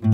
Hi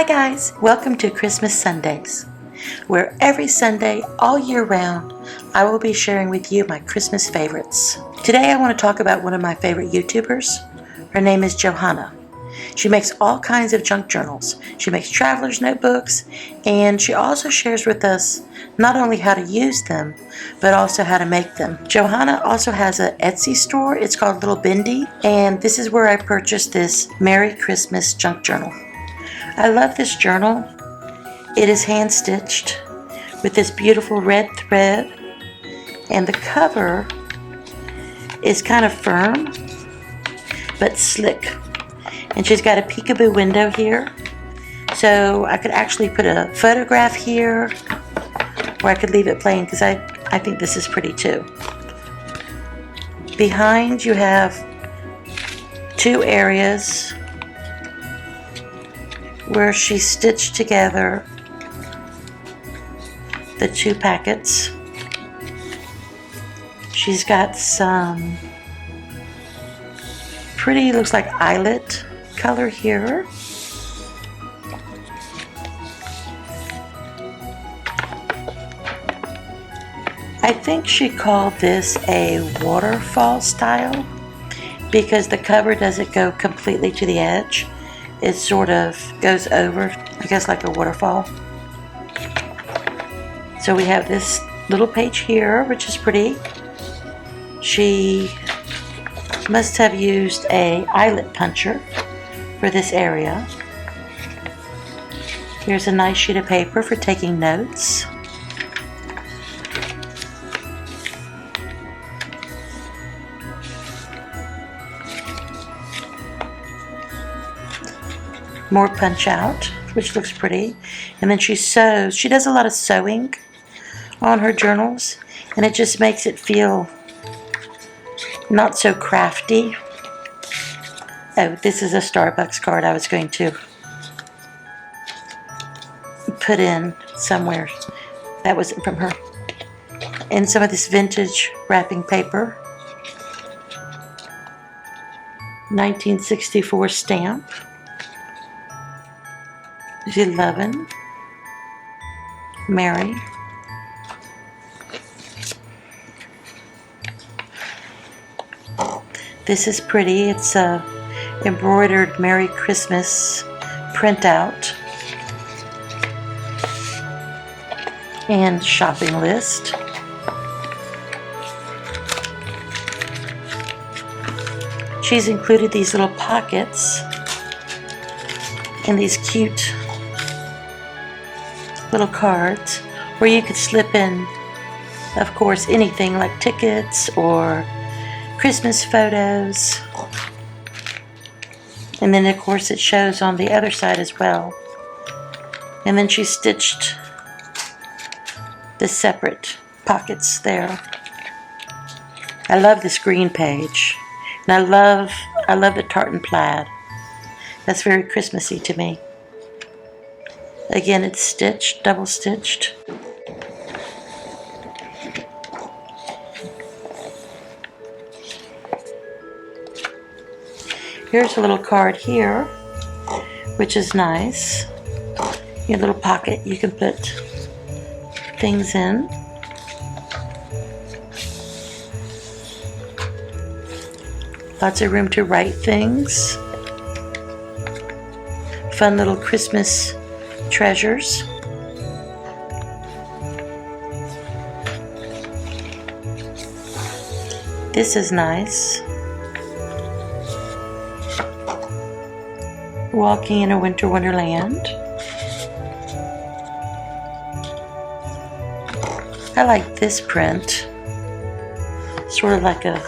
guys, welcome to Christmas Sundays, where every Sunday all year round I will be sharing with you my Christmas favorites. Today I want to talk about one of my favorite YouTubers. Her name is Johanna. She makes all kinds of junk journals. She makes traveler's notebooks, and she also shares with us not only how to use them, but also how to make them. Johanna also has an Etsy store. It's called Little Bindy, and this is where I purchased this Merry Christmas junk journal. I love this journal. It is hand stitched with this beautiful red thread, and the cover is kind of firm but slick. And she's got a peekaboo window here, so I could actually put a photograph here, or I could leave it plain because I think this is pretty too. Behind you have two areas where she stitched together the two packets. She's got some pretty, looks like eyelet color here. I think she called this a waterfall style because the cover doesn't go completely to the edge. It sort of goes over, I guess, like a waterfall. So we have this little page here, which is pretty. She must have used a eyelet puncher for this area. Here's a nice sheet of paper for taking notes. More punch out, which looks pretty. And then she sews. She does a lot of sewing on her journals, and it just makes it feel not so crafty. Oh, this is a Starbucks card I was going to put in somewhere. That wasn't from her. And some of this vintage wrapping paper. 1964 stamp. 11. Mary. This is pretty. It's a embroidered Merry Christmas printout and shopping list. She's included these little pockets and these cute little cards where you could slip in, of course, anything like tickets or Christmas photos. And then of course it shows on the other side as well. And then she stitched the separate pockets there. I love this green page. And I love the tartan plaid. That's very Christmassy to me. Again, it's stitched, double stitched. Here's a little card here, which is nice. Your little pocket you can put things in. Lots of room to write things. Fun little Christmas treasures. This is nice. Walking in a winter wonderland. I like this print. Sort of like a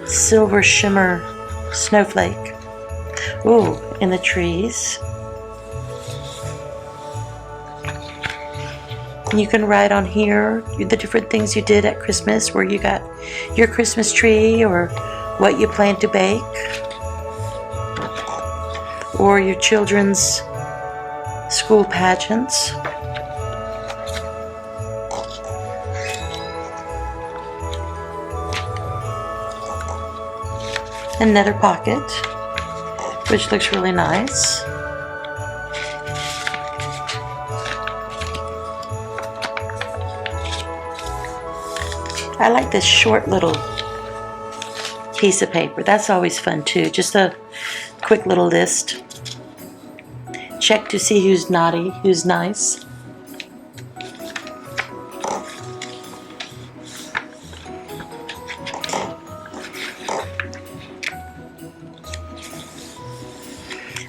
silver shimmer snowflake. Ooh, in the trees. You can write on here the different things you did at Christmas, where you got your Christmas tree, or what you plan to bake, or your children's school pageants. Another pocket, which looks really nice. I like this short little piece of paper. That's always fun too. Just a quick little list. Check to see who's naughty, who's nice.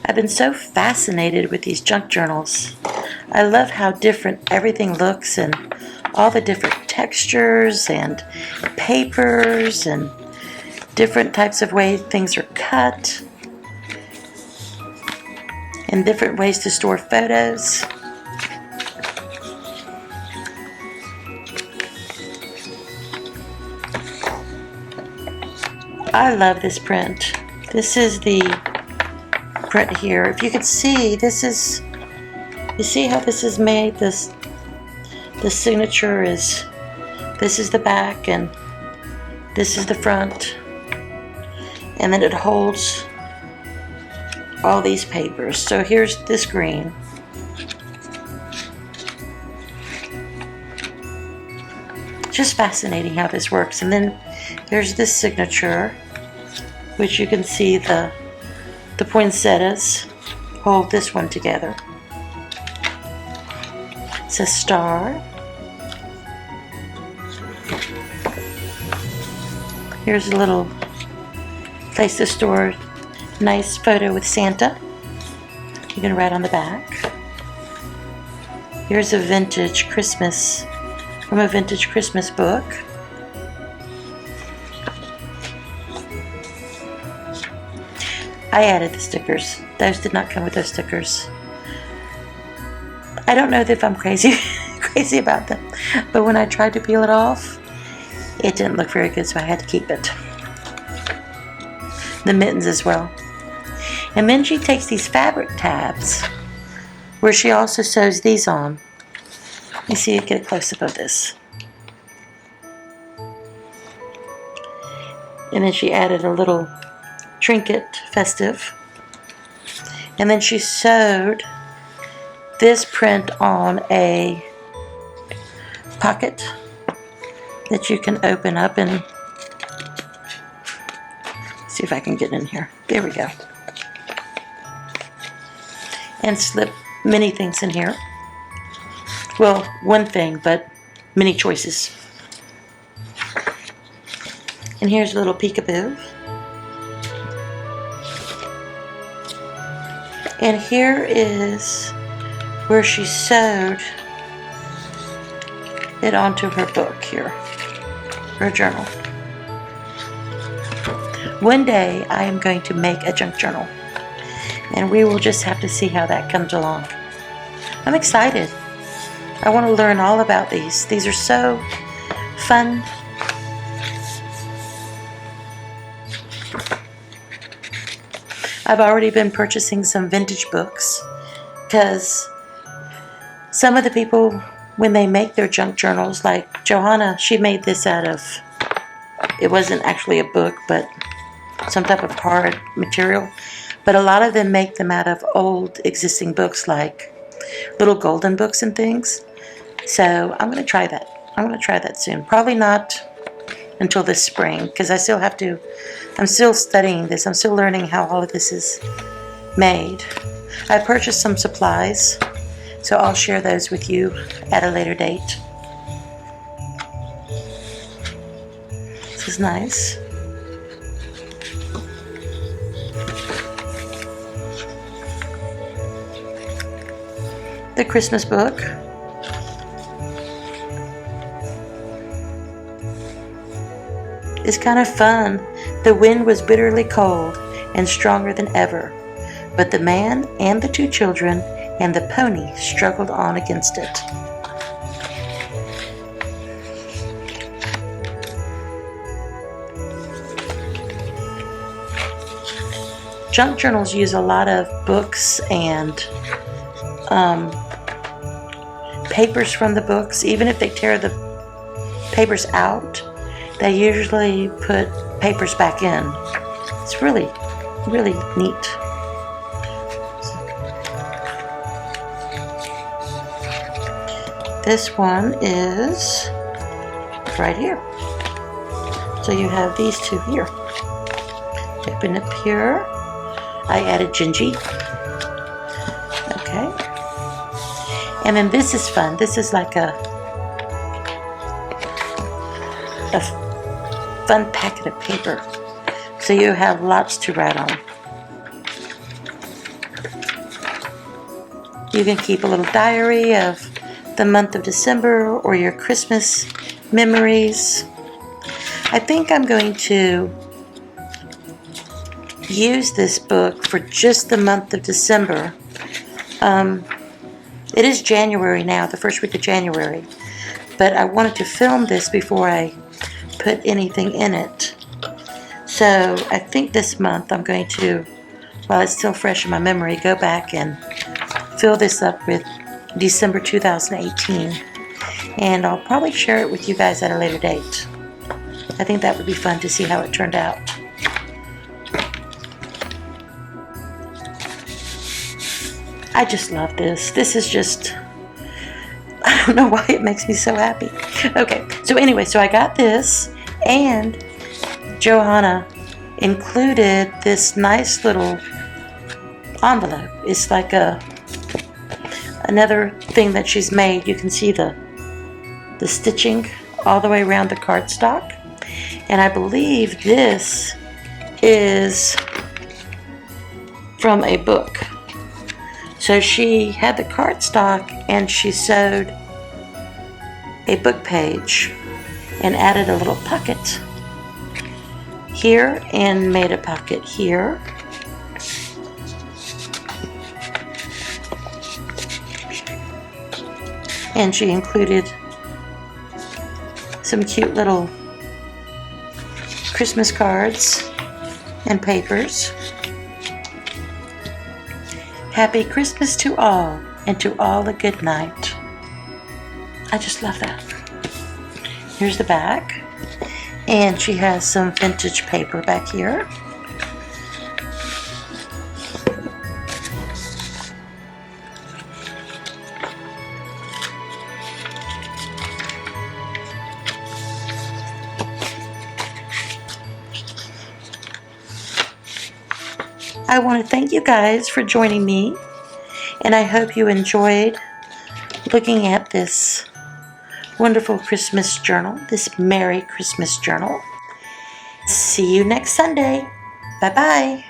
I've been so fascinated with these junk journals. I love how different everything looks and all the different textures and papers and different types of ways things are cut and different ways to store photos. I love this print. This is the print here. If you could see, this is, you see how this is made? The signature is, this is the back and this is the front, and then it holds all these papers. So here's this green. Just fascinating how this works. And then there's this signature, which you can see the poinsettias hold this one together. It's a star. Here's a little place to store nice photo with Santa. You can write on the back. Here's a vintage Christmas, from a vintage Christmas book. I added the stickers. Those did not come with those stickers. I don't know if I'm crazy about them, but when I tried to peel it off, it didn't look very good, so I had to keep it. The mittens as well. And then she takes these fabric tabs, where she also sews these on. Let me see, get a close-up of this. And then she added a little trinket, festive. And then she sewed this print on a pocket that you can open up and see if I can get in here. There we go. And slip many things in here. Well, one thing, but many choices. And here's a little peekaboo. And here is where she sewed it onto her book here, her journal. One day I am going to make a junk journal, and we will just have to see how that comes along. I'm excited. I want to learn all about these. These are so fun. I've already been purchasing some vintage books because some of the people, when they make their junk journals, like Johanna, she made this out of, it wasn't actually a book, but some type of hard material. But a lot of them make them out of old existing books, like little golden books and things. So I'm going to try that. I'm going to try that soon. Probably not until this spring, because I still have to, I'm still studying this. I'm still learning how all of this is made. I purchased some supplies, so I'll share those with you at a later date. This is nice. The Christmas book. It's kind of fun. The wind was bitterly cold and stronger than ever, but the man and the two children and the pony struggled on against it. Junk journals use a lot of books and papers from the books. Even if they tear the papers out, they usually put papers back in. It's really, really neat. This one is right here. So you have these two here. Open up here. I added Gingy. Okay. And then this is fun. This is like a fun packet of paper. So you have lots to write on. You can keep a little diary of the month of December or your Christmas memories. I think I'm going to use this book for just the month of December. It is January now, the first week of January, but I wanted to film this before I put anything in it. So I think this month I'm going to, while it's still fresh in my memory, go back and fill this up with December 2018, and I'll probably share it with you guys at a later date. I think that would be fun to see how it turned out. I just love this. This is just, I don't know why it makes me so happy. Okay, so anyway, so I got this, and Johanna included this nice little envelope. It's like another thing that she's made. You can see the stitching all the way around the cardstock. And I believe this is from a book. So she had the cardstock and she sewed a book page and added a little pocket here and made a pocket here. And she included some cute little Christmas cards and papers. Happy Christmas to all, and to all a good night. I just love that. Here's the back, and she has some vintage paper back here. I want to thank you guys for joining me, and I hope you enjoyed looking at this wonderful Christmas journal, this Merry Christmas journal. See you next Sunday. Bye-bye.